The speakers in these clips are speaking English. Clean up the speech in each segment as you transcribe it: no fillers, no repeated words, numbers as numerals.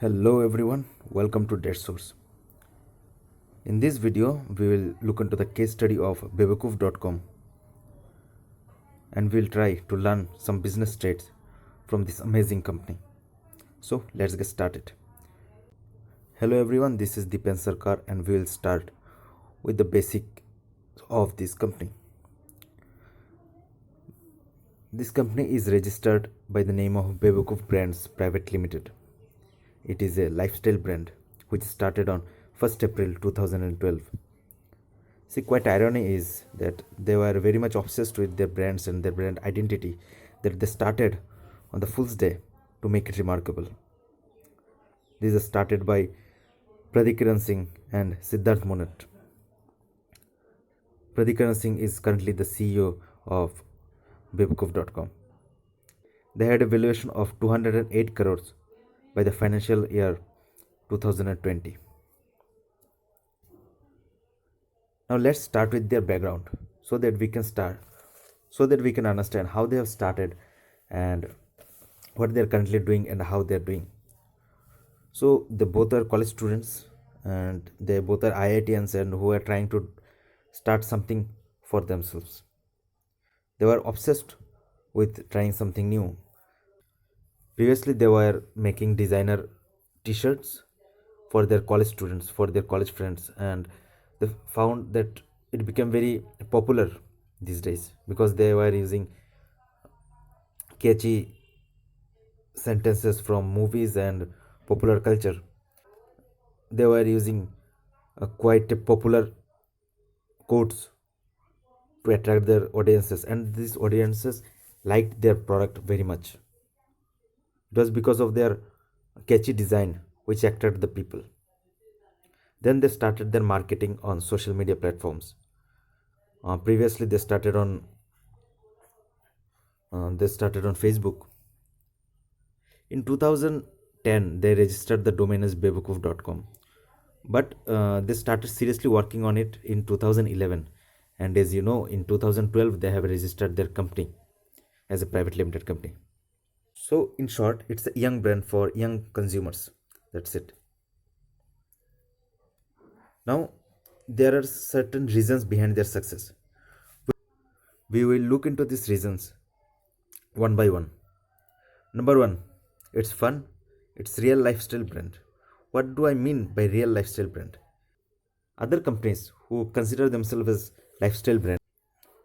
Hello everyone, welcome to Dashsource. In this video, we will look into the case study of Bewakoof.com and we'll try to learn some business traits from this amazing company. So let's get started. Hello everyone, this is Dipen Sarkar and we will start with the basic of this company. This company is registered by the name of Bewakoof Brands Private Limited. It is a lifestyle brand which started on 1st April 2012. See, quite irony is that they were very much obsessed with their brands and their brand identity that they started on the Fool's Day to make it remarkable. This is started by Pradikaran Singh and Siddharth Monat. Pradikaran Singh is currently the CEO of Bewakoof.com. They had a valuation of 208 crores by the financial year 2020. Now let's start with their background so that we can understand how they have started and what they're currently doing and how they're doing. So they both are college students and they both are IITians and who are trying to start something for themselves. They were obsessed with trying something new. Previously, they were making designer t-shirts for their college students, for their college friends, and they found that it became very popular these days because they were using catchy sentences from movies and popular culture. They were using quite popular quotes to attract their audiences, and these audiences liked their product very much. It was because of their catchy design which attracted the people. Then they started their marketing on social media platforms. Previously, they started on Facebook. In 2010, they registered the domain as Bewakoof.com, but they started seriously working on it in 2011. And as you know, in 2012, they have registered their company as a private limited company. So, in short, it's a young brand for young consumers. That's it. Now, there are certain reasons behind their success. We will look into these reasons one by one. Number one, it's fun. It's real lifestyle brand. What do I mean by real lifestyle brand? Other companies who consider themselves as lifestyle brand,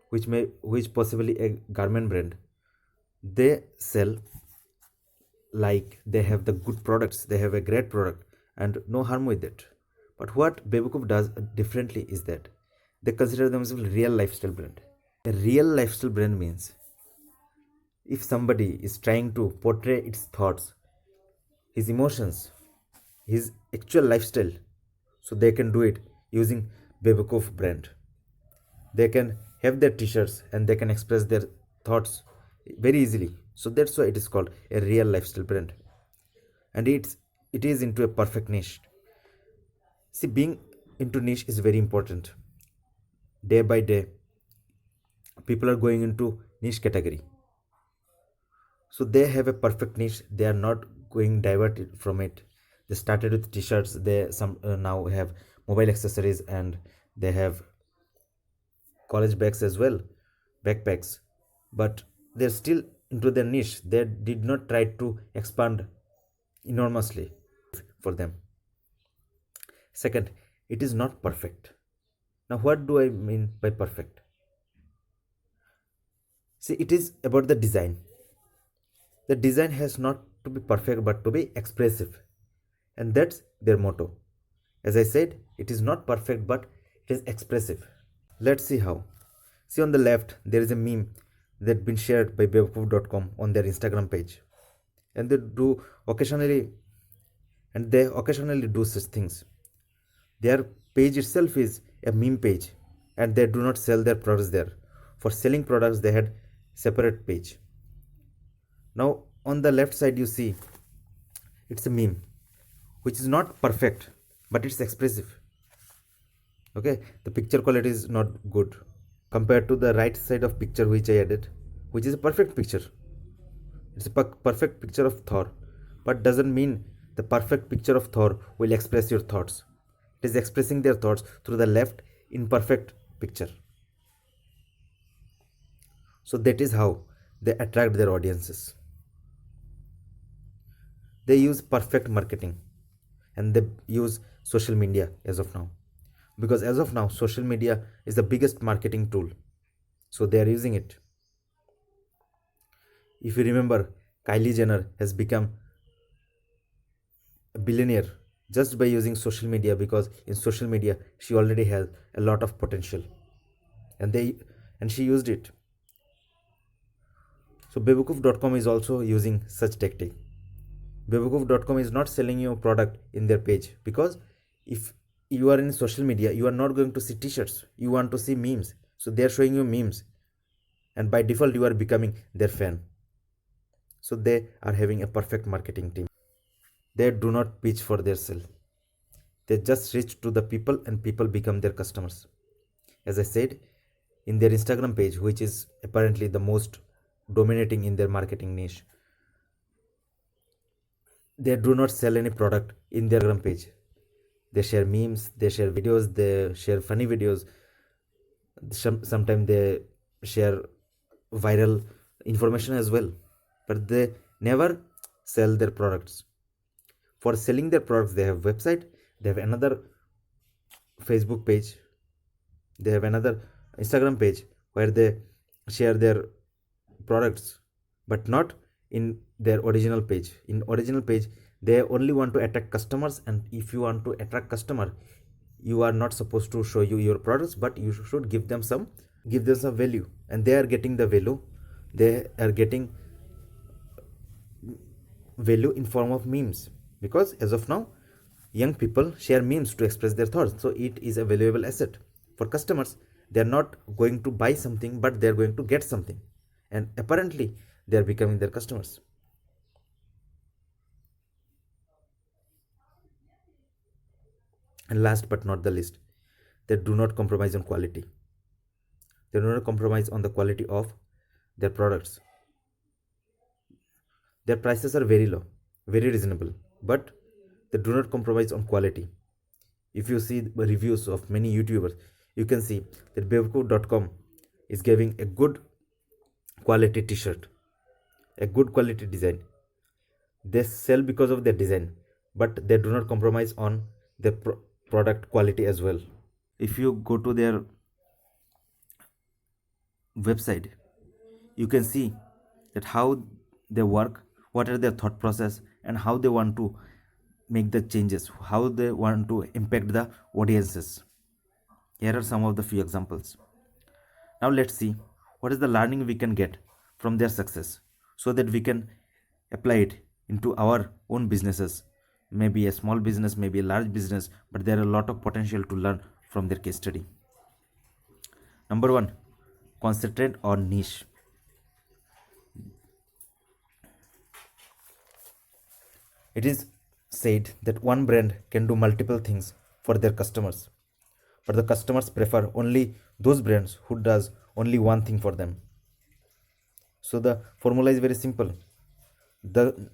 which possibly a garment brand, they sell like they have the good products, they have a great product, and no harm with it. But what Bewakoof does differently is that they consider themselves real lifestyle brand. A real lifestyle brand means if somebody is trying to portray its thoughts, his emotions, his actual lifestyle, so they can do it using Bewakoof brand. They can have their t-shirts and they can express their thoughts very easily. So that's why it is called a real lifestyle brand. And it is into a perfect niche. See, being into niche is very important. Day by day, people are going into niche category. So they have a perfect niche. They are not going diverted from it. They started with t-shirts. They some now have mobile accessories and they have college bags as well, backpacks. But they're still into their niche. They did not try to expand enormously for them. Second, it is not perfect. Now, what do I mean by perfect? See, it is about the design. The design has not to be perfect but to be expressive. And that's their motto. As I said, it is not perfect but it is expressive. Let's see how. See, on the left, there is a meme that been shared by Bewakoof.com on their Instagram page. And they occasionally do such things. Their page itself is a meme page and they do not sell their products there. For selling products, they had separate page. Now on the left side you see it's a meme which is not perfect but it's expressive. Okay, the picture quality is not good compared to the right side of picture which I added, which is a perfect picture. It's a perfect picture of Thor, but doesn't mean The perfect picture of Thor will express your thoughts. It is expressing their thoughts through the left imperfect picture. So that is how they attract their audiences. They use perfect marketing and they use social media as of now. Because as of now, social media is the biggest marketing tool. So they are using it. If you remember, Kylie Jenner has become a billionaire just by using social media, because in social media she already has a lot of potential and she used it. So Bewakoof.com is also using such tactic. Bewakoof.com is not selling you a product in their page, because if you are in social media, you are not going to see t-shirts, you want to see memes. So they are showing you memes, and by default you are becoming their fan. So they are having a perfect marketing team. They do not pitch for their sale. They just reach to the people and people become their customers. As I said, in their Instagram page, which is apparently the most dominating in their marketing niche, they do not sell any product in their Instagram page. They share memes, they share videos, they share funny videos. Sometimes they share viral information as well, but they never sell their products. For selling their products, they have website, they have another Facebook page, they have another Instagram page where they share their products, but not in their original page. In original page, they only want to attract customers, and if you want to attract customer, you are not supposed to show you your products, but you should give them some value, and they are getting the value. They are getting value in form of memes, because as of now young people share memes to express their thoughts. So it is a valuable asset for customers. They are not going to buy something, but they are going to get something, and apparently they are becoming their customers. And last but not the least, they do not compromise on quality. They do not compromise on the quality of their products. Their prices are very low, very reasonable, but they do not compromise on quality. If you see the reviews of many YouTubers, you can see that Bewakoof.com is giving a good quality t-shirt, a good quality design. They sell because of their design, but they do not compromise on their product quality as well. If you go to their website, you can see that how they work, what are their thought process, and how they want to make the changes, how they want to impact the audiences. Here are some of the few examples. Now let's see what is the learning we can get from their success, so that we can apply it into our own businesses. Maybe a small business, maybe a large business, but there are a lot of potential to learn from their case study. Number one, concentrate on niche. It is said that one brand can do multiple things for their customers, but the customers prefer only those brands who does only one thing for them. So the formula is very simple. The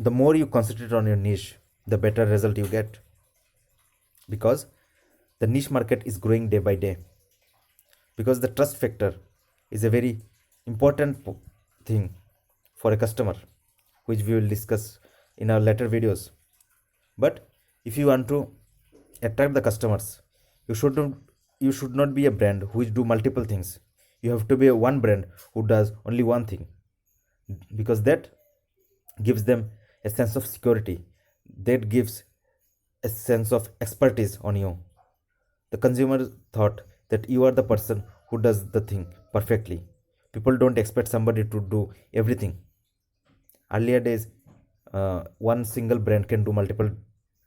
more you concentrate on your niche, the better result you get, because the niche market is growing day by day, because the trust factor is a very important thing for a customer, which we will discuss in our later videos. But if you want to attract the customers, you should not be a brand which do multiple things. You have to be a one brand who does only one thing, because that gives them a sense of security, that gives a sense of expertise on you. The consumer thought that you are the person who does the thing perfectly. People don't expect somebody to do everything. Earlier days, one single brand can do multiple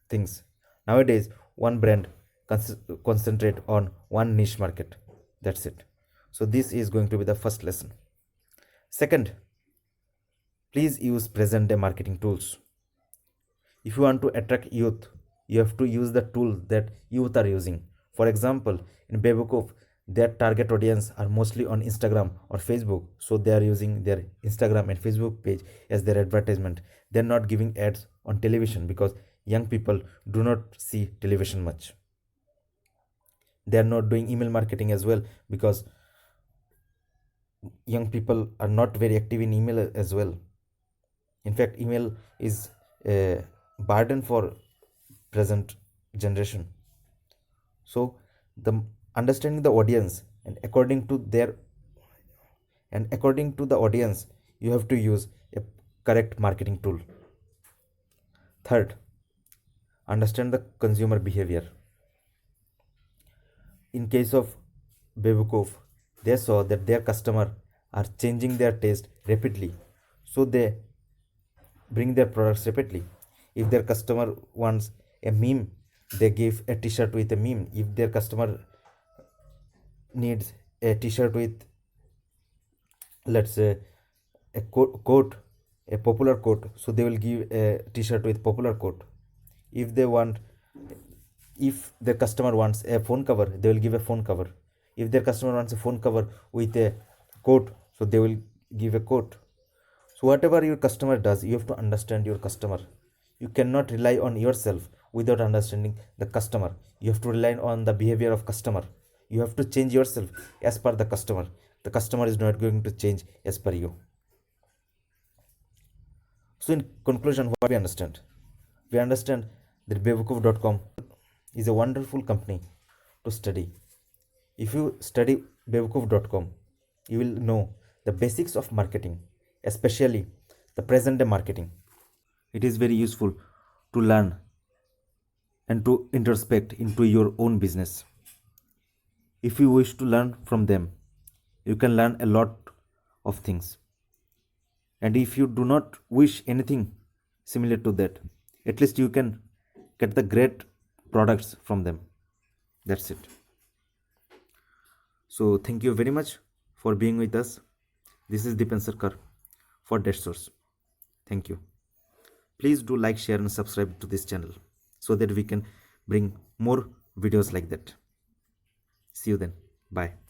things. Nowadays, one brand concentrate on one niche market. That's it. So this is going to be the first lesson. Second, please use present day marketing tools. If you want to attract youth, you have to use the tool that youth are using. For example, in Bewakoof, their target audience are mostly on Instagram or Facebook, so they are using their Instagram and Facebook page as their advertisement. They're not giving ads on television because young people do not see television much. They are not doing email marketing as well because young people are not very active in email as well. In fact, email is a burden for present generation. So the understanding the audience and according to the audience, you have to use a correct marketing tool. Third, understand the consumer behavior. In case of Bewakoof, they saw that their customer are changing their taste rapidly, so they bring their products rapidly. If their customer wants a meme, they give a t-shirt with a meme. If their customer needs a t-shirt with, let's say, a coat, a popular coat, so they will give a t-shirt with popular coat. If they want, if the customer wants a phone cover, they will give a phone cover. If their customer wants a phone cover with a coat, so they will give a coat. So whatever your customer does, you have to understand your customer. You cannot rely on yourself without understanding the customer. You have to rely on the behavior of customer. You have to change yourself as per the customer. The customer is not going to change as per you. So in conclusion, what we understand? We understand that Bewakoof.com is a wonderful company to study. If you study Bewakoof.com, you will know the basics of marketing, especially the present day marketing. It is very useful to learn and to introspect into your own business. If you wish to learn from them, you can learn a lot of things. And if you do not wish anything similar to that, at least you can get the great products from them. That's it. So thank you very much for being with us. This is Dipen Sarkar for Dashsource. Thank you. Please do like, share and subscribe to this channel so that we can bring more videos like that. See you then. Bye.